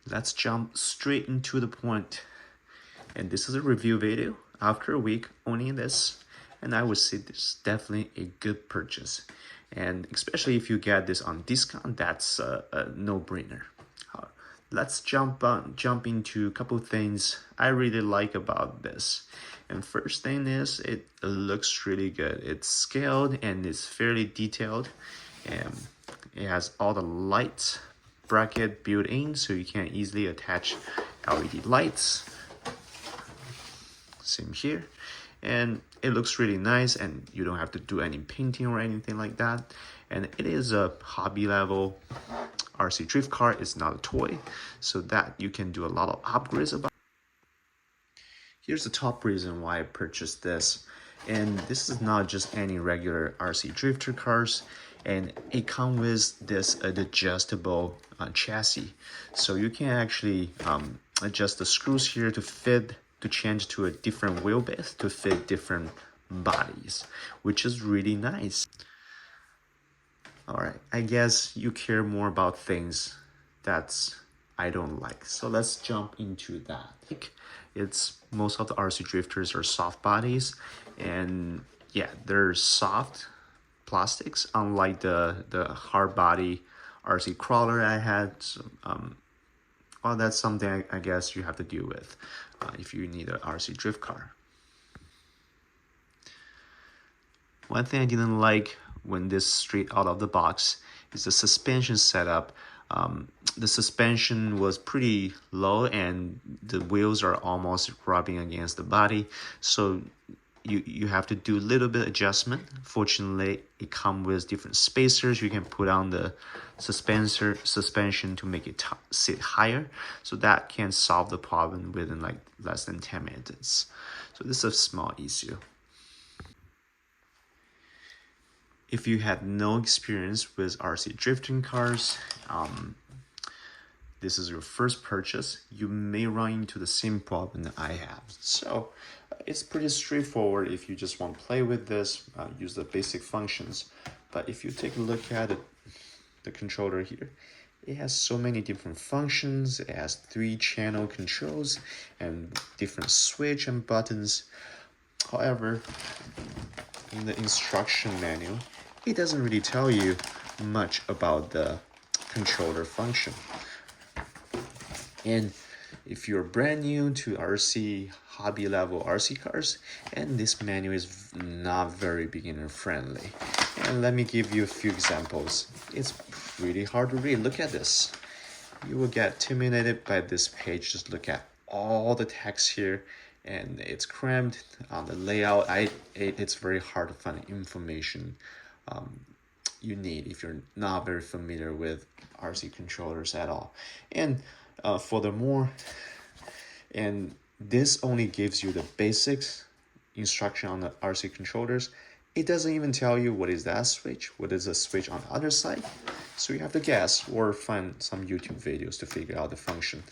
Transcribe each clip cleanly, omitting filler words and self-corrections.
let's jump straight into the point. And this is a review video after a week owning this, and I would say this is definitely a good purchase. And especially if you get this on discount, that's a no-brainer. Let's jump into a couple things I really like about this. And first thing is it looks really good. It's scaled and it's fairly detailed, and it has all the lights bracket built in, so you can easily attach LED lights. Same here, and it looks really nice, and you don't have to do any painting or anything like that. And it is a hobby level RC drift car. It's not a toy, so that you can do a lot of upgrades about. Here's the top reason why I purchased this, and this is not just any regular RC drifter cars, and it comes with this adjustable chassis, so you can actually adjust the screws here to change to a different wheelbase to fit different bodies, which is really nice. All right, I guess you care more about things that I don't like, so let's jump into that. It's most of the RC drifters are soft bodies, and yeah, they're soft plastics, unlike the hard body RC crawler I had. So, well, that's something I guess you have to deal with if you need an RC drift car. One thing I didn't like when this straight out of the box is the suspension setup. The suspension was pretty low and the wheels are almost rubbing against the body, so you have to do a little bit adjustment. Fortunately, it comes with different spacers. You can put on the suspension to make it sit higher, so that can solve the problem within like less than 10 minutes. So this is a small issue. If you had no experience with RC drifting cars, this is your first purchase, you may run into the same problem that I have. So it's pretty straightforward if you just want to play with this, use the basic functions. But if you take a look at the controller here, it has so many different functions. It has 3-channel controls and different switch and buttons. However, in the instruction manual, it doesn't really tell you much about the controller function. And if you're brand new to RC, hobby level RC cars, and this manual is not very beginner friendly. And let me give you a few examples. It's really hard to read. Look at this. You will get intimidated by this page. Just look at all the text here, and it's cramped on the layout. It's very hard to find information you need if you're not very familiar with RC controllers at all. And furthermore, and this only gives you the basics instruction on the RC controllers. It doesn't even tell you what is that switch, what is the switch on the other side. So you have to guess or find some YouTube videos to figure out the function,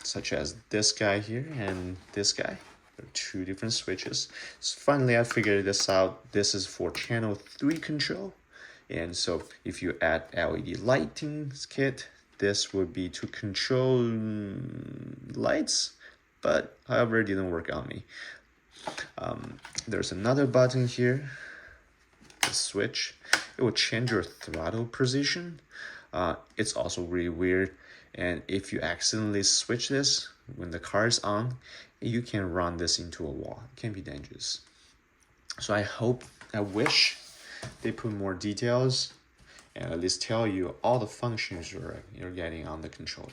such as this guy here and this guy. There are 2 different switches. So finally, I figured this out. This is for channel 3 control. And so if you add LED lighting kit, this would be to control lights, but however, it didn't work on me. There's another button here, the switch. It will change your throttle position. It's also really weird. And if you accidentally switch this when the car is on, you can run this into a wall. It can be dangerous. So I wish they put more details and at least tell you all the functions you're getting on the controller.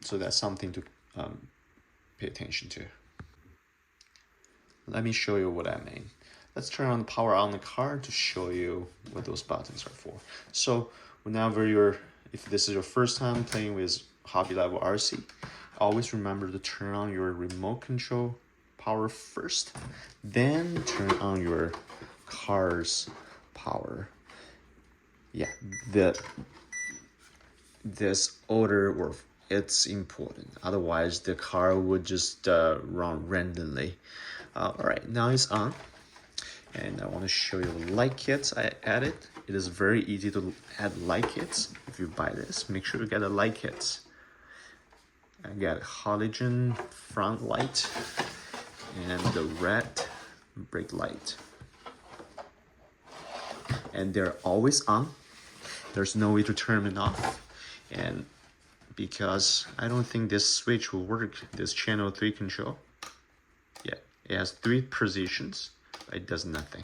So that's something to pay attention to. Let me show you what I mean. Let's turn on the power on the car to show you what those buttons are for. So whenever if this is your first time playing with hobby level RC, always remember to turn on your remote control power first, then turn on your car's power. Yeah, this order it's important. Otherwise, the car would just run randomly. All right, now it's on, and I want to show you the light kits I added. it is very easy to add light kits. If you buy this, make sure you get the light kits. I got halogen front light and the red brake light. And they're always on. There's no way to turn it off. And because I don't think this switch will work, this channel 3 control. Yeah, it has 3 positions, but it does nothing.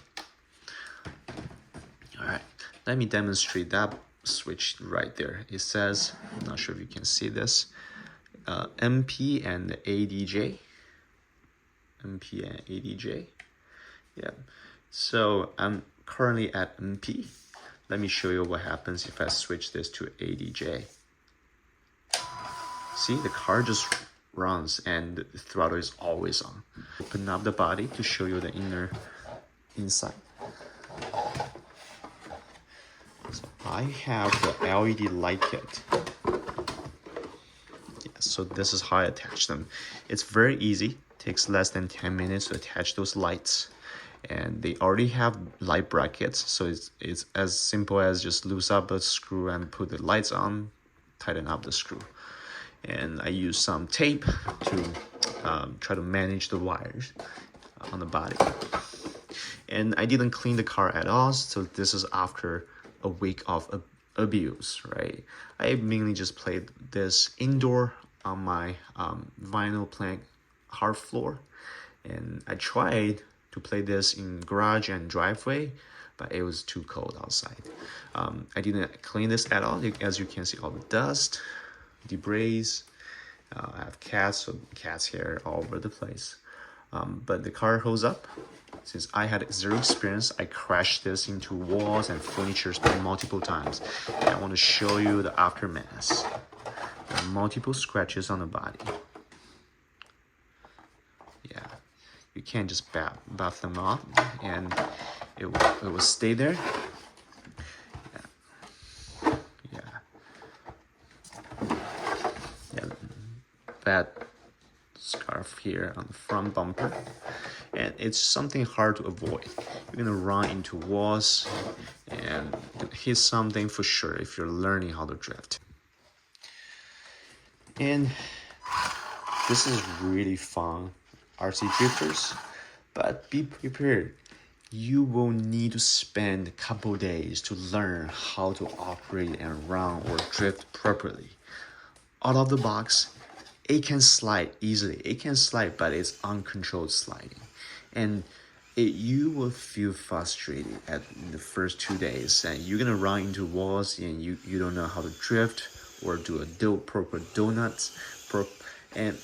All right, let me demonstrate that switch right there. It says, I'm not sure if you can see this, MP and ADJ. MP and ADJ. Yeah, so I'm currently at MP. Let me show you what happens if I switch this to ADJ. See, the car just runs and the throttle is always on. Open up the body to show you the inside. So I have the LED light kit. Yeah, so this is how I attach them. It's very easy. Takes less than 10 minutes to attach those lights. And they already have light brackets, so it's as simple as just loose up a screw and put the lights on, tighten up the screw. And I use some tape to try to manage the wires on the body. And I didn't clean the car at all, so this is after a week of abuse, right? I mainly just played this indoor on my vinyl plank hard floor, and I tried to play this in garage and driveway, but it was too cold outside. I didn't clean this at all. As you can see, all the dust, debris. I have cats, so cats hair all over the place. But the car holds up. Since I had zero experience, I crashed this into walls and furniture multiple times. And I want to show you the aftermath. There are multiple scratches on the body. Yeah, you can't just buff them off, and it will stay there. Yeah, that scarf here on the front bumper, and it's something hard to avoid. You're gonna run into walls and hit something for sure if you're learning how to drift. And this is really fun, RC drifters, but be prepared. You will need to spend a couple days to learn how to operate and run or drift properly. Out of the box, it can slide easily. It can slide, but it's uncontrolled sliding. And you will feel frustrated at the first 2 days, and you're gonna run into walls and you don't know how to drift or do a proper donuts. And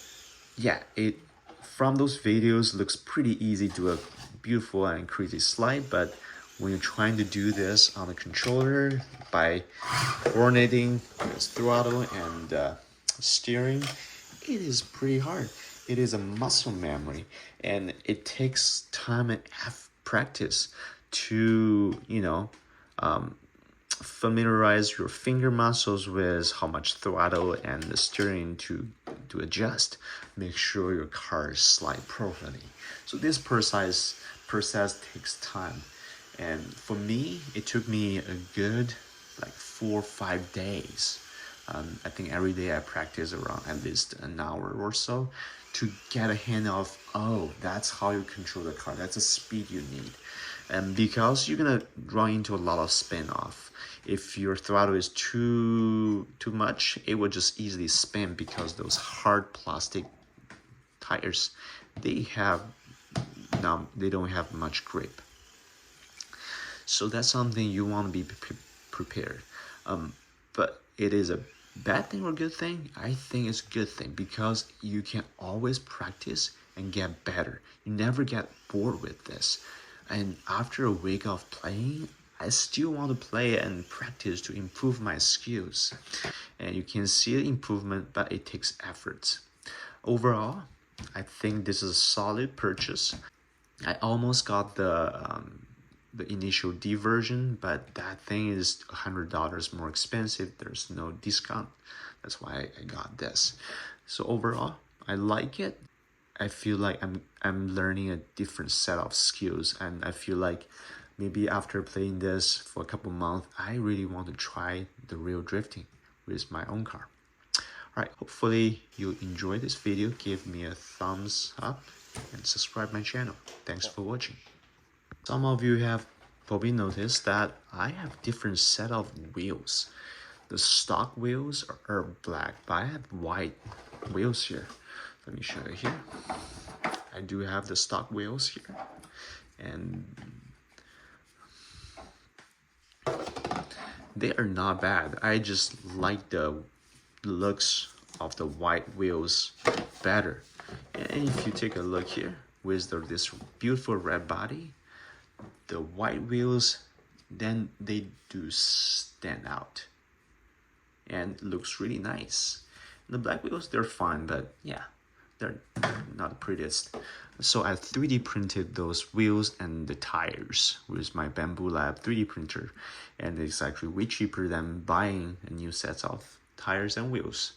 yeah, it from those videos looks pretty easy to do a beautiful and crazy slide, but when you're trying to do this on the controller by coordinating this throttle and steering, it is pretty hard. It is a muscle memory, and it takes time and practice to, familiarize your finger muscles with how much throttle and the steering to adjust. Make sure your car slide properly. So this process takes time, and for me, it took me a good 4 or 5 days. I think every day I practice around at least an hour or so to get a hand of, oh, that's how you control the car. That's the speed you need. And because you're gonna run into a lot of spin off. If your throttle is too much, it will just easily spin because those hard plastic tires, they don't have much grip. So that's something you want to be prepared. But it is a bad thing or good thing? I think it's a good thing because you can always practice and get better. You never get bored with this. And after a week of playing, I still want to play and practice to improve my skills. And you can see the improvement, but it takes efforts. Overall, I think this is a solid purchase. I almost got the initial D version, but that thing is $100 more expensive. There's no discount. That's why I got this. So overall, I like it. I feel like I'm learning a different set of skills, and I feel like maybe after playing this for a couple months, I really want to try the real drifting with my own car. Alright, hopefully you enjoyed this video. Give me a thumbs up and subscribe my channel. Thanks for watching. Some of you have probably noticed that I have different set of wheels. The stock wheels are black, but I have white wheels here. Let me show you here. I do have the stock wheels here, and they are not bad. I just like the looks of the white wheels better. And if you take a look here with this beautiful red body, the white wheels, then they do stand out and looks really nice. The black wheels, they're fine, but yeah, they're not the prettiest. So I 3D printed those wheels and the tires with my Bamboo Lab 3D printer, and it's actually way cheaper than buying a new set of tires and wheels.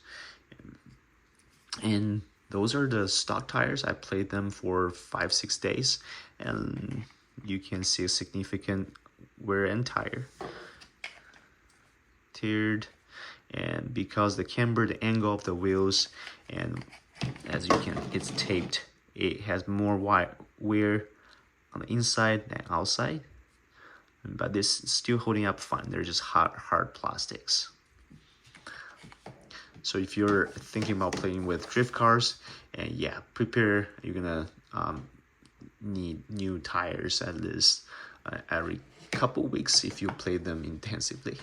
And those are the stock tires. I played them for 5-6 days, and you can see a significant wear and tear. And because the camber, the angle of the wheels, and as you can, it's taped. It has more wear on the inside than outside, but this is still holding up fine. They're just hard plastics. So if you're thinking about playing with drift cars, and yeah, prepare. You're gonna need new tires at least every couple weeks if you play them intensively.